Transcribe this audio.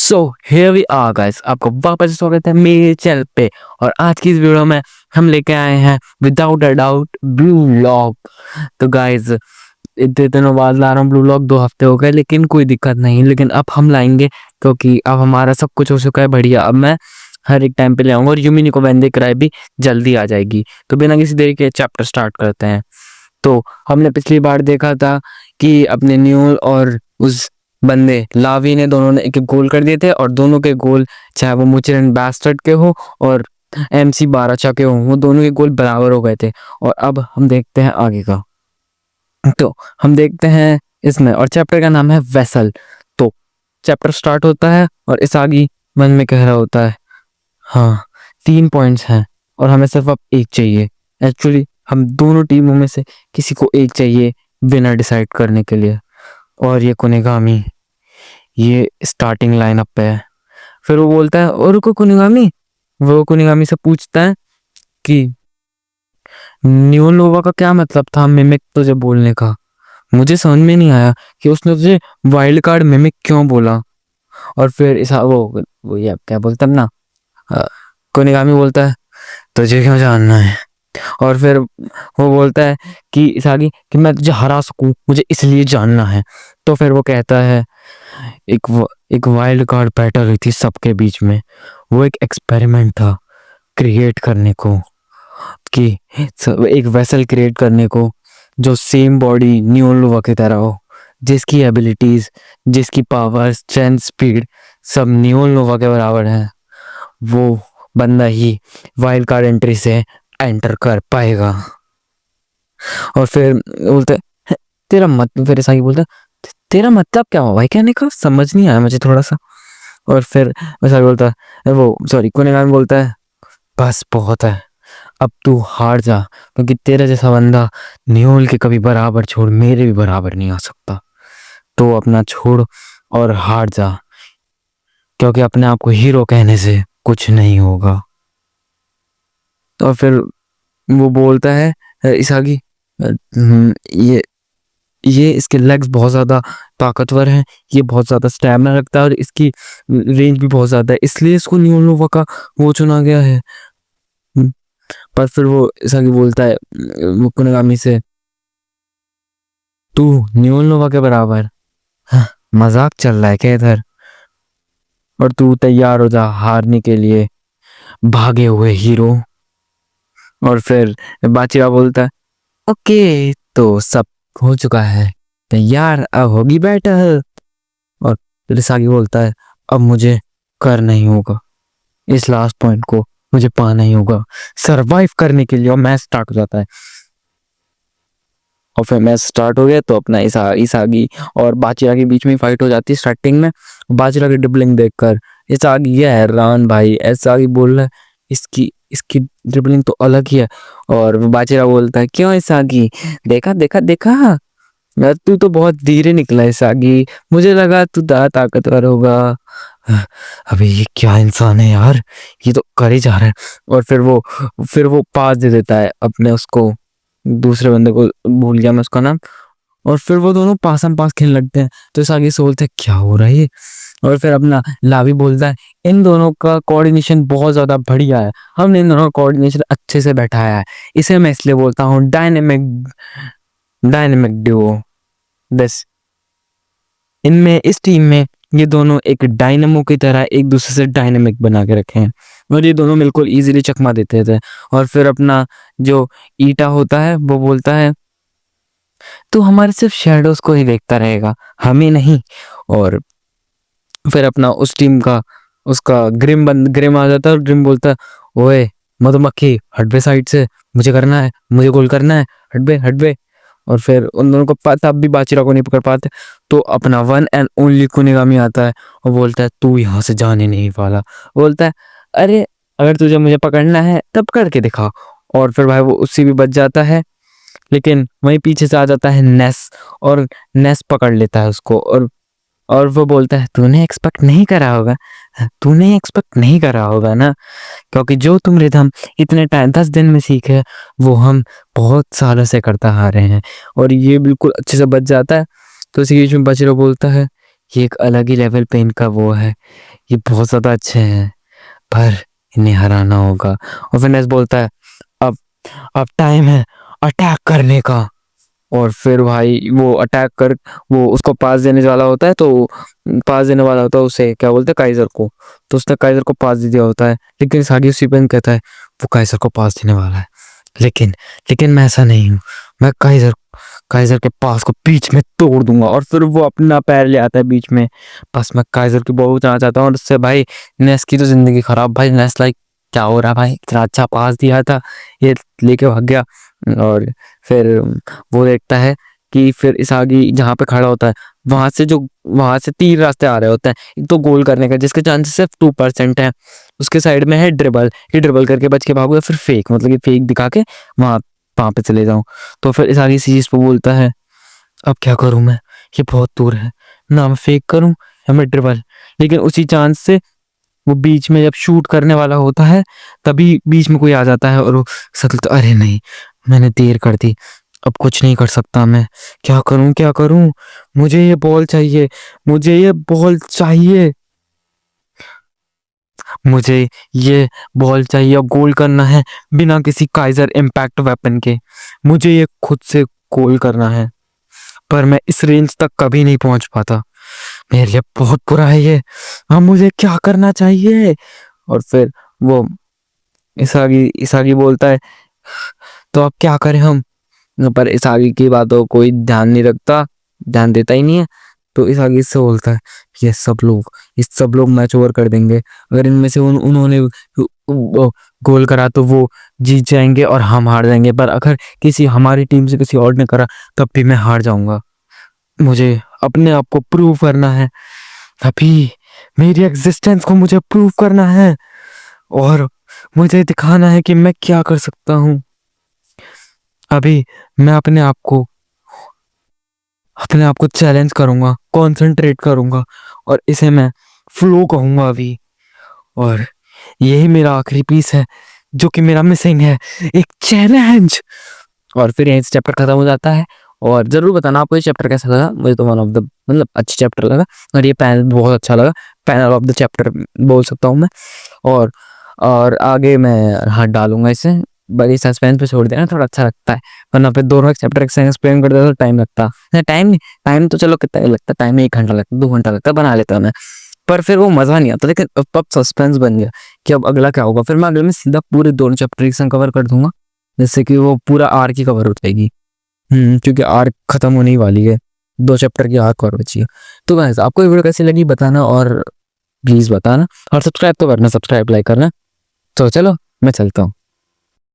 So here we are guys, आपको वापस स्वागत है मेरे चैनल पे। और आज की इस वीडियो में हम लेके आए हैं without a doubt blue lock. तो गाइस, इतने दिनों बाद ला रहा हूँ ब्लू लॉक, 2 हफ्ते हो गए, लेकिन कोई दिक्कत नहीं। लेकिन अब हम लाएंगे क्योंकि अब हमारा सब कुछ हो चुका है बढ़िया। अब मैं हर एक टाइम पे ले आऊंगा और यूमिनी को वैन क्राई भी जल्दी आ जाएगी। तो बिना किसी देरी के चैप्टर स्टार्ट करते हैं। तो हमने पिछली बार देखा था कि अपने न्यूल और उस बंदे लावी ने दोनों ने एक एक गोल कर दिए थे, और दोनों के गोल, चाहे वो मुचेरन बास्टर्ड के हो और MC बाराचा के हो, वो दोनों के गोल बराबर हो गए थे। और अब हम देखते हैं आगे का। तो हम देखते हैं इसमें, और चैप्टर का नाम है वेसल। तो चैप्टर स्टार्ट होता है और इसागी मन में कह रहा होता है, हाँ 3 पॉइंट्स हैं और हमें सिर्फ अब एक चाहिए। एक्चुअली हम दोनों टीमों में से किसी को एक चाहिए विनर डिसाइड करने के लिए। और ये कुनिगामी, ये स्टार्टिंग लाइनअप पे है। फिर वो बोलता है, और को कुनिगामी, वो कुनिगामी से पूछता है कि न्यूनोवा का क्या मतलब था मिमिक तुझे बोलने का। मुझे समझ में नहीं आया कि उसने तुझे वाइल्ड कार्ड मिमिक क्यों बोला। और फिर इस वो ये क्या बोलता है ना, अ, कुनिगामी बोलता है तुझे क्यों जानना है। और फिर वो बोलता है कि इसागी कि मैं तुझे हरा सकूं, मुझे इसलिए जानना है। तो फिर वो कहता है एक वाइल्ड कार्ड बैटल हुई थी सबके बीच में, वो एक एक्सपेरिमेंट था क्रिएट करने को, कि एक वेसल क्रिएट करने को जो सेम बॉडी न्यूलोवा की तरह हो, जिसकी एबिलिटीज, जिसकी पावर, स्ट्रेंथ, स्पीड सब न्यूलोवा के बराबर है। वो बंदा ही वाइल्ड कार्ड एंट्री से एंटर कर पाएगा। और फिर बोलते तेरा मत फिर ऐसा ही बोलता तेरा मतलब क्या हुआ भाई, कहने का समझ नहीं आया मुझे थोड़ा सा। और फिर वैसा बोलता है, वो सॉरी कुनिगामी बोलता है बस बहुत है, अब तू हार जा, क्योंकि तेरे जैसा बंदा न्यूल के कभी बराबर छोड़ मेरे भी बराबर नहीं आ सकता। तो अपना छोड़ और हार जा, क्योंकि अपने आप को हीरो कहने से कुछ नहीं होगा। और फिर वो बोलता है इसागी, ये इसके लेग्स बहुत ज़्यादा ताकतवर हैं, ये बहुत ज़्यादा स्टैमिना रखता है और इसकी रेंज भी बहुत ज़्यादा है, इसलिए इसको न्यूनोवा का वो चुना गया है। पर फिर वो इसागी बोलता है वो कुनिगामी से, तू न्यूनोवा के बराबर, हाँ, मजाक चल रहा है क्या इधर, और तू तैयार हो जा हारने के लिए भागे हुए हीरो। और फिर बाचिया बोलता है ओके, तो सब हो चुका है तैयार, अब होगी बैटल। और रिसागी बोलता है अब मुझे करना ही होगा, इस लास्ट पॉइंट को मुझे पाना ही होगा सरवाइव करने के लिए। और मैच स्टार्ट हो जाता है। और फिर मैच स्टार्ट हो गया तो अपना इसागी और बाचिरा के बीच में फाइट हो जाती है स्टार्टिंग में। बाचिरा की ड्रिबलिंग देखकर इसागी ये हैरान, भाई इसागी बोल रहा है इसकी इसकी ड्रिबलिंग तो अलग ही है। और बाचिरा बोलता है क्यों इसागी, देखा देखा देखा यार, तू तो बहुत धीरे निकला है सागी, मुझे लगा तू ताकतवर होगा। अबे ये क्या इंसान है यार, ये तो कर ही जा रहा है। और फिर वो पास दे देता है अपने उसको, दूसरे बंदे को, भूल गया मैं उसका नाम। और फिर वो दोनों पास पास खेलने लगते हैं। तो सागी सोचते हैं क्या हो रहा है ये। और फिर अपना लावी बोलता है इन दोनों का कोऑर्डिनेशन बहुत ज्यादा बढ़िया है, हमने इन दोनों का कोऑर्डिनेशन अच्छे से बैठाया है, इसे मैं इसलिए बोलता हूँ डायनेमिक डायनेमिक डुओ। बस इनमें, इस टीम में ये दोनों एक डायनामो की तरह एक दूसरे से डायनामिक बना के रखे हैं, और ये दोनों बिल्कुल इजीली चकमा देते थे। और फिर अपना जो ईटा होता है वो बोलता है तू हमारे सिर्फ शैडोज को ही देखता रहेगा, हमें नहीं। और फिर अपना उस टीम का उसका ग्रिम आ जाता है, और ग्रिम बोलता है ओए मधुमक्खी हट बे साइड से, मुझे करना है, मुझे गोल करना है, हट बे हट बे। और फिर उन दोनों को तब भी बाचिरा को नहीं पकड़ पाते। तो अपना वन एंड ओनली कुनिगामी आता है और बोलता है तू यहाँ से जाने नहीं वाला। बोलता है अरे अगर तुझे मुझे पकड़ना है तब करके दिखा। और फिर भाई वो उससे भी बच जाता है, लेकिन वहीं पीछे से आ जाता है नेस, और नेस पकड़ लेता है उसको। और वो बोलता है तूने एक्सपेक्ट नहीं करा होगा, तूने एक्सपेक्ट नहीं करा होगा ना, क्योंकि जो तुम रिदम इतने टाइम 10 दिन में सीखे वो हम बहुत सालों से करता आ रहे हैं। और ये बिल्कुल अच्छे से बच जाता है। तो इसी बीच में बचिरो बोलता है ये एक अलग ही लेवल पे इनका वो है, ये बहुत ज़्यादा अच्छे हैं, पर इन्हें हराना होगा। और फिर नेस बोलता है अब अब टाइम है अटैक करने का। और फिर भाई वो अटैक कर, वो उसको पास देने वाला होता है, तो पास देने वाला होता है उसे, क्या बोलते हैं, काइजर को। तो उसने काइजर को पास दे दिया होता है, लेकिन सागी उसी पे कहता है वो काइजर को पास देने वाला है, लेकिन लेकिन मैं ऐसा नहीं हूँ। मैं काइजर काइजर के पास को बीच में तोड़ दूंगा। और फिर वो अपना पैर ले आता है बीच में। बस मैं काइजर की बहुत जाना चाहता हूँ, और उससे भाई नेस की तो जिंदगी खराब। भाई नेस लाइक क्या हो रहा है भाई, इतना अच्छा पास दिया था, ये लेके भाग गया। और फिर वो देखता है कि फिर इसागी जहाँ पे खड़ा होता है, वहां से 3 रास्ते आ रहे होते हैं। एक तो गोल करने का जिसके चांसेस सिर्फ 2% है, उसके साइड में है ड्रिबल, ये ड्रिबल करके बच के भागो, या फिर फेक, मतलब कि फेक दिखा के वहां वहां पे चले जाऊं। तो फिर इसागी इसी चीज पे बोलता है अब क्या करूं मैं, ये बहुत दूर है, ना मैं फेक करूं या मैं ड्रिबल। लेकिन उसी चांस से वो बीच में जब शूट करने वाला होता है, तभी बीच में कोई आ जाता है, और वो सटल तो अरे नहीं, मैंने देर कर दी, अब कुछ नहीं कर सकता मैं, क्या करूं क्या करूं, मुझे ये बॉल चाहिए, मुझे ये बॉल चाहिए, मुझे ये बॉल चाहिए, अब गोल करना है बिना किसी काइजर इम्पैक्ट वेपन के, मुझे ये खुद से गोल करना है। पर मैं इस रेंज तक कभी नहीं पहुंच पाता, मेरे लिए बहुत बुरा है ये, अब मुझे क्या करना चाहिए। और फिर वो इसागी इसागी बोलता है तो अब क्या करें हम। पर इसागी की बातों को कोई ध्यान नहीं रखता, ध्यान देता ही नहीं है। तो इसागी इससे बोलता है ये सब लोग मैच ओवर कर देंगे, अगर इनमें से उन्होंने गोल करा तो वो जीत जाएंगे और हम हार जाएंगे, पर अगर किसी हमारी टीम से किसी और ने करा तब भी मैं हार जाऊंगा। मुझे अपने आप को प्रूव करना है, अभी मेरी एग्जिस्टेंस को मुझे प्रूव करना है, और मुझे दिखाना है कि मैं क्या कर सकता हूँ। अभी मैं अपने आप को चैलेंज करूंगा, कंसंट्रेट करूंगा, और इसे मैं फ्लो कहूंगा अभी। और यही मेरा आखिरी पीस है जो कि मेरा मिसिंग है, एक चैलेंज। और फिर यहीं से चैप्टर खत्म हो जाता है। और जरूर बताना आपको ये चैप्टर कैसा लगा, मुझे तो वन ऑफ द मतलब अच्छा चैप्टर लगा, और ये पैनल बहुत अच्छा लगा, पैनल ऑफ द चैप्टर बोल सकता हूँ मैं। और आगे मैं हाथ डालूंगा इसे, बड़ी सस्पेंस पे छोड़ देना थोड़ा अच्छा लगता है, वरना फिर दोनों चैप्टर एक एक्सप्लेन कर देता तो टाइम लगता नहीं, टाइम नहीं, टाइम तो चलो कितना लगता, टाइम 1 घंटा लगता, 2 घंटा लगता, बना लेता मैं, पर फिर वो मजा नहीं आता। लेकिन अब सस्पेंस बन गया कि अब अगला क्या होगा, फिर मैं अगले में सीधा पूरे दोनों चैप्टर एक संग कवर कर दूंगा, जिससे कि वो पूरा आर्क की कवर हो जाएगी। क्योंकि आर्क खत्म होने ही वाली है, 2 चैप्टर की आर्क और बची है। तो गाइस आपको ये वीडियो कैसी लगी बताना, और प्लीज बताना, और सब्सक्राइब तो करना, सब्सक्राइब लाइक करना। तो चलो मैं चलता हूँ।